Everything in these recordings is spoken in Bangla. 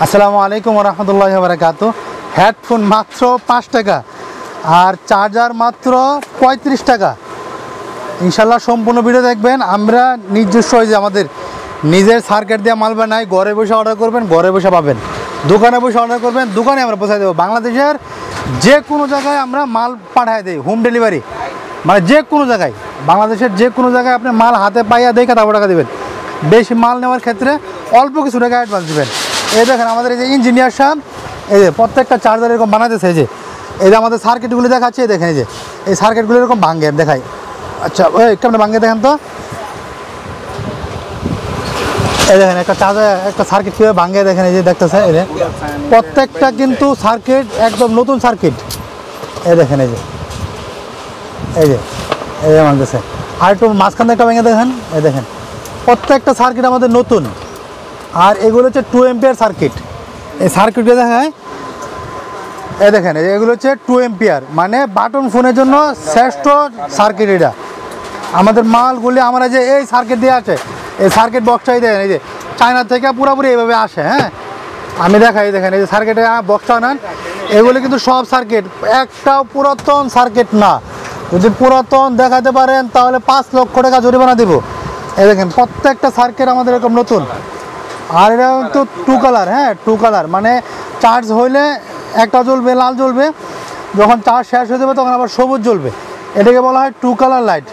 আসসালামু আলাইকুম ওয়া রাহমাতুল্লাহি ওয়া বারাকাতুহু। হেডফোন মাত্র 5 টাকা আর চার্জার মাত্র 35 টাকা। ইনশাল্লাহ সম্পূর্ণ ভিডিও দেখবেন। আমরা নিজস্ব যে আমাদের নিজের সার্কিট দিয়ে মাল বানাই, ঘরে বসে অর্ডার করবেন, ঘরে বসে পাবেন। দোকানে বসে অর্ডার করবেন, দোকানে আমরা পৌঁছে দেবো। বাংলাদেশের যে কোনো জায়গায় আমরা মাল পাঠিয়ে দিই, হোম ডেলিভারি। মানে যে কোনো জায়গায়, বাংলাদেশের যে কোনো জায়গায় আপনি মাল হাতে পাইয়া দেখে তারপর টাকা দেবেন। বেশি মাল নেওয়ার ক্ষেত্রে অল্প কিছু টাকা অ্যাডভান্স দেবেন। এই দেখেন আমাদের এই যে ইঞ্জিনিয়ার সাহেব, এই যে প্রত্যেকটা চার্জার এরকম বানাতেছে। এই যে আমাদের সার্কিটগুলি দেখাচ্ছে, দেখেন এই যে এই সার্কিটগুলি এরকম ভাঙ্গে দেখাই। আচ্ছা ওই কেমন ভাঙ্গে দেখেন তো, এই দেখেন একটা চার্জার একটা সার্কিট কীভাবে ভাঙ্গে দেখেন। এই যে দেখতেছে, এই যে প্রত্যেকটা কিন্তু সার্কিট একদম নতুন সার্কিট। এই দেখেন এই যে এই যে এই যে ভাঙতেছে। আর একটু মাঝখান একটা ভেঙে দেখেন, এই দেখেন প্রত্যেকটা সার্কিট আমাদের নতুন। আর এগুলো হচ্ছে 2 এম্পিয়ার সার্কিট। এই সার্কিটটা দেখায়, এই দেখেন এগুলো হচ্ছে 2 এম্পিয়ার, মানে বাটন ফোনের জন্য শ্রেষ্ঠ সার্কিট এটা। আমাদের মালগুলি আমরা যে এই সার্কিট দিয়ে আছে, এই সার্কিট বক্সটাই দেখেন, এই যে চায়না থেকে পুরোপুরি এইভাবে আসে। হ্যাঁ আমি দেখাই, দেখেন এই যে সার্কিটে বক্সটা নেন, এগুলো কিন্তু সব সার্কিট, একটাও পুরাতন সার্কিট না। যদি পুরাতন দেখাতে পারেন তাহলে 5 লক্ষ টাকা জরিমানা দেব। এই দেখেন প্রত্যেকটা সার্কিট আমাদের এরকম নতুন। আর এটা কিন্তু 2 কালার। হ্যাঁ 2 কালার, মানে চার্জ হইলে একটা জ্বলবে লাল জ্বলবে, যখন চার্জ শেষ হয়ে যাবে তখন আবার সবুজ জ্বলবে। এটাকে বলা হয় 2 কালার লাইট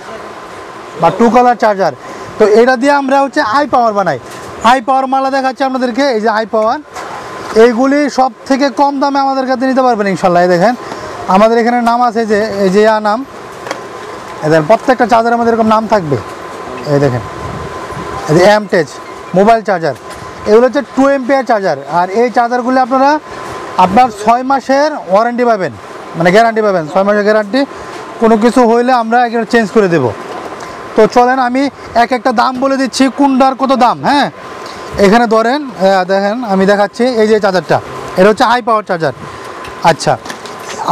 বা 2 কালার চার্জার। তো এটা দিয়ে আমরা হচ্ছে হাই পাওয়ার বানাই। হাই পাওয়ার মালা দেখাচ্ছি আপনাদেরকে, এই যে হাই পাওয়ার। এইগুলি সব থেকে কম দামে আমাদের কাছে নিতে পারবেন ইনশাল্লাহ। এই দেখেন আমাদের এখানে নাম আছে, যে এই যে নাম, এদের প্রত্যেকটা চার্জার আমাদের এরকম নাম থাকবে। এই দেখেন এই যে এমটেচ মোবাইল চার্জার, এগুলো হচ্ছে 2 এম্পিয়ার চার্জার। আর এই চার্জারগুলি আপনার 6 মাসের ওয়ারেন্টি পাবেন, মানে গ্যারান্টি পাবেন। 6 মাসের গ্যারান্টি, কোনো কিছু হইলে আমরা এখানে চেঞ্জ করে দেব। তো চলেন আমি এক একটা দাম বলে দিচ্ছি, কোনটার কত দাম। হ্যাঁ এখানে ধরেন, দেখেন আমি দেখাচ্ছি, এই যে চার্জারটা, এটা হচ্ছে হাই পাওয়ার চার্জার। আচ্ছা,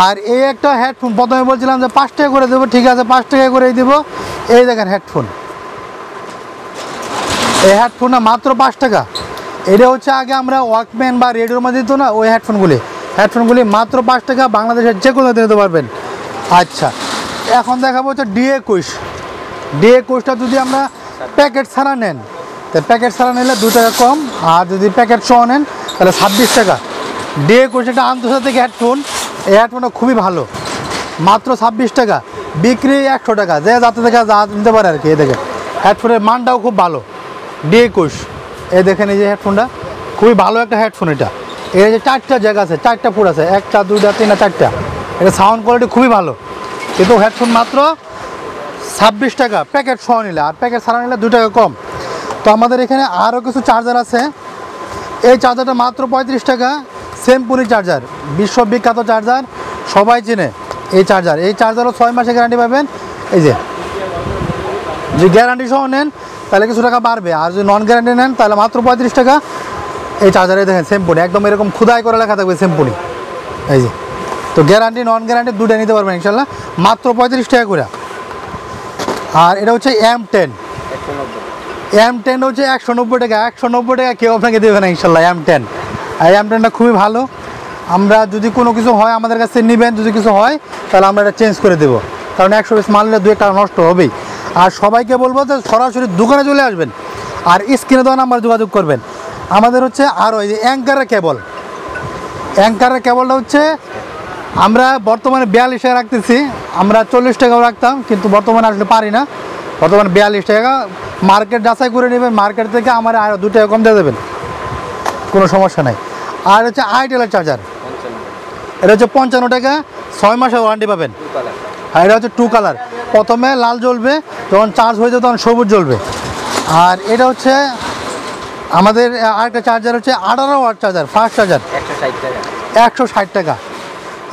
আর এই একটা হেডফোন প্রথমে বলছিলাম যে 5 টাকা করে দেবো, ঠিক আছে 5 টাকা করেই দেবো। এই দেখেন হেডফোন, এই হেডফোনটা মাত্র 5 টাকা। এটা হচ্ছে আগে আমরা ওয়াকম্যান বা রেডিওর মধ্যে দিত না, ওই হেডফোনগুলি মাত্র 5 টাকা, বাংলাদেশের যে কোনো নিতে পারবেন। আচ্ছা এখন দেখাবো হচ্ছে D21টা যদি আমরা প্যাকেট ছাড়া নেন, তো প্যাকেট ছাড়া নিলে 2 টাকা কম, আর যদি প্যাকেট সহ নেন তাহলে 26 টাকা। D21 একটা আন্তর্জাতিক হেডফোন, এই হেডফোনটা খুবই ভালো, মাত্র 26 টাকা, বিক্রি 100 টাকা, যে যাতে থেকে যা নিতে পারে আর কি। এই দেখেন হেডফোনের মানটাও খুব ভালো। D21, এই দেখেন এই যে হেডফোনটা খুবই ভালো একটা হেডফোন। এটা এই যে 4টা জায়গা আছে, 4টা ফুট আছে, 1টা 2টা 3টা 4টা। এটা সাউন্ড কোয়ালিটি খুবই ভালো, কিন্তু হেডফোন মাত্র 26 টাকা প্যাকেট সহ নিলে, আর প্যাকেট ছাড়া নিলে 2 টাকা কম। তো আমাদের এখানে আরও কিছু চার্জার আছে। এই চার্জারটা মাত্র 35 টাকা, সেমপুরি চার্জার, বিশ্ববিখ্যাত চার্জার, সবাই চেনে এই চার্জারও 6 মাসের গ্যারান্টি পাবেন। এই যে যদি গ্যারান্টি সহ নেন তাহলে কিছু টাকা বাড়বে, আর যদি নন গ্যারান্টি নেন তাহলে মাত্র 35 টাকা। এই চার্জারে দেখেন সেমপুরি, একদম এরকম খোদাই করে লেখা থাকবে সেমপুরি। এই যে, তো গ্যারান্টি নন গ্যারান্টি দুটোই নিতে পারবেন ইনশাল্লাহ, মাত্র 35 টাকা করে। আর এটা হচ্ছে M10 হচ্ছে 190 টাকা। 190 টাকা কেউ আপনাকে দেবে না ইনশাল্লাহ। M10, আর M10টা খুবই ভালো। আমরা যদি কোনো কিছু হয় আমাদের কাছে নেবেন, যদি কিছু হয় তাহলে আমরা এটা চেঞ্জ করে দেবো, কারণ 100 পিস মাল নিলে 2 টাকা নষ্ট হবেই। আর সবাইকে বলবো যে সরাসরি দোকানে চলে আসবেন, আর স্ক্রিনে দেওয়া নাম্বার যোগাযোগ করবেন। আমাদের হচ্ছে আরও এই যে অ্যাঙ্কারের কেবলটা হচ্ছে আমরা বর্তমানে 42 টাকা রাখতেছি। আমরা 40 টাকাও রাখতাম, কিন্তু বর্তমানে আসলে পারি না। বর্তমানে 42 টাকা, মার্কেট যাচাই করে নেবেন, মার্কেট থেকে আমার আরও 2 টাকা কম দিয়ে দেবেন, কোনো সমস্যা নাই। আর হচ্ছে আইটেলের চার্জার, এটা হচ্ছে 55 টাকা, 6 মাসের ওয়ারেন্টি পাবেন। আর এটা হচ্ছে 2 কালার, প্রথমে লাল জ্বলবে, যখন চার্জ হয়ে যাবে তখন সবুজ জ্বলবে। আর এটা হচ্ছে আমাদের আরেকটা চার্জার হচ্ছে 18 ওয়াট চার্জার, ফাস্ট চার্জার, 160 টাকা।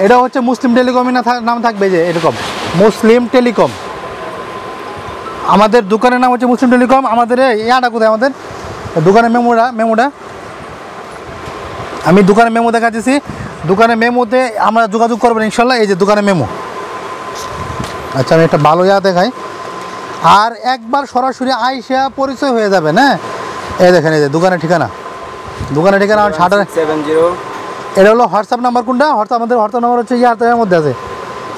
এটা হচ্ছে মুসলিম টেলিকমের নাম থাকবে, যে এরকম মুসলিম টেলিকম। আমাদের দোকানের নাম হচ্ছে মুসলিম টেলিকম। আমাদের ইয়াটা কোথায়, আমাদের দোকানের মেমোটা আমি দোকানের মেমো দেখাচ্ছি। দোকানের মেমোতে আমরা যোগাযোগ করবেন ইনশাল্লাহ। এই যে দোকানের মেমো। আচ্ছা আমি একটা ভালো দেখাই, আর একবার সরাসরি আইসা পরিচয় হয়ে যাবে। হ্যাঁ এই দেখেন এই যে দোকানের ঠিকানা, দোকানের ঠিকানা 70 এটা হলো হোয়াটসঅ্যাপ নাম্বার কোনটা? আমাদের হোয়াটসঅ্যাপ নাম্বার হচ্ছে ইয়ার মধ্যে আছে।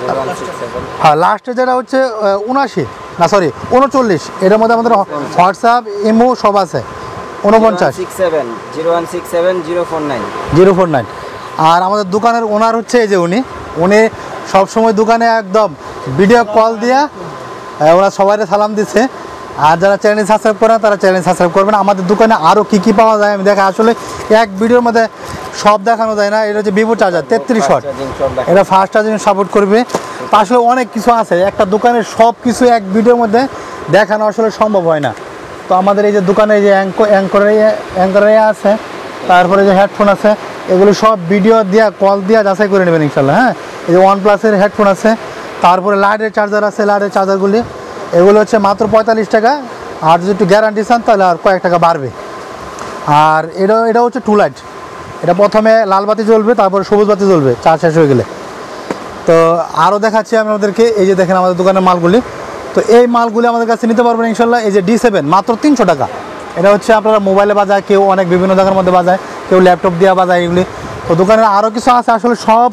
0167 হ্যাঁ, লাস্টে যেটা হচ্ছে 39 এটার মধ্যে আমাদের হোয়াটসঅ্যাপ ইমো সব আছে। 049 আর আমাদের দোকানের ওনার হচ্ছে এই যে উনি সবসময় দোকানে একদম ভিডিও কল দিয়া ওরা সবাই সালাম দিচ্ছে। আর যারা চ্যানেল সাবস্ক্রাইব করে তারা চ্যানেল সাবস্ক্রাইব করবেন। আমাদের দোকানে আরও কী কী পাওয়া যায় আমি দেখা, আসলে এক ভিডিওর মধ্যে সব দেখানো যায় না। এটা হচ্ছে ভিভো চার্জার 33 ওয়াট, এটা ফাস্ট চার্জিং সাপোর্ট করবে। তো আসলে অনেক কিছু আছে, একটা দোকানের সব কিছু এক ভিডিওর মধ্যে দেখানো আসলে সম্ভব হয় না। তো আমাদের এই যে দোকানে যে অ্যাঙ্করে আছে, তারপরে যে হেডফোন আছে, এগুলো সব ভিডিও দিয়া কল দিয়া যাচাই করে নেবেন ইনশাল্লাহ। হ্যাঁ, এই যে OnePlus-এর হেডফোন আছে, তারপরে লাইটের চার্জার আছে, লাইটের চার্জারগুলি এগুলো হচ্ছে মাত্র 45 টাকা। আর যদি একটু গ্যারান্টি চান তাহলে আর কয়েক টাকা বাড়বে। আর এটা হচ্ছে টু লাইট, এটা প্রথমে লাল বাতি জ্বলবে, তারপরে সবুজ বাতি জ্বলবে চার্জ শেষ হয়ে গেলে। তো আরও দেখাচ্ছি আমি আমাদেরকে, এই যে দেখেন আমাদের দোকানের মালগুলি। তো এই মালগুলি আমাদের কাছে নিতে পারবেন ইনশাল্লাহ। এই যে D7 মাত্র 300 টাকা। এটা হচ্ছে আপনারা মোবাইলে বাজায়, কেউ অনেক বিভিন্ন জায়গার মধ্যে বাজায়, কেউ ল্যাপটপ দিয়ে বাজায় এগুলি। তো দোকানের আরও কিছু আছে, আসলে সব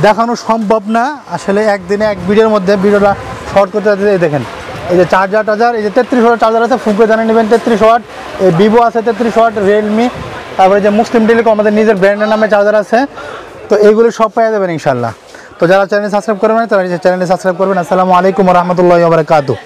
দেখানো সম্ভব না আসলে একদিনে এক ভিডিওর মধ্যে। ভিডিওটা শর্ট করতে এই দেখেন, এই যে চার্জার এই যে 33 ওয়াট চার্জার আছে, ফুঁকে জানিয়ে নেবেন 33 ওয়াট। এই ভিভো আছে 33 ওয়াট, রিয়েলমি, তারপরে যে মুসলিম টেলিকম আমাদের নিজের ব্র্যান্ডের নামে চার্জার আছে। তো এইগুলো সব পেয়ে যাবেন ইনশাল্লাহ। তো যারা চ্যানেল সাবস্ক্রাইব করবেন তারা চ্যানেলে সাবস্ক্রাইব করবেন। আসসালামু আলাইকুম ওয়া রাহমাতুল্লাহি ওয়া বারাকাতুহু।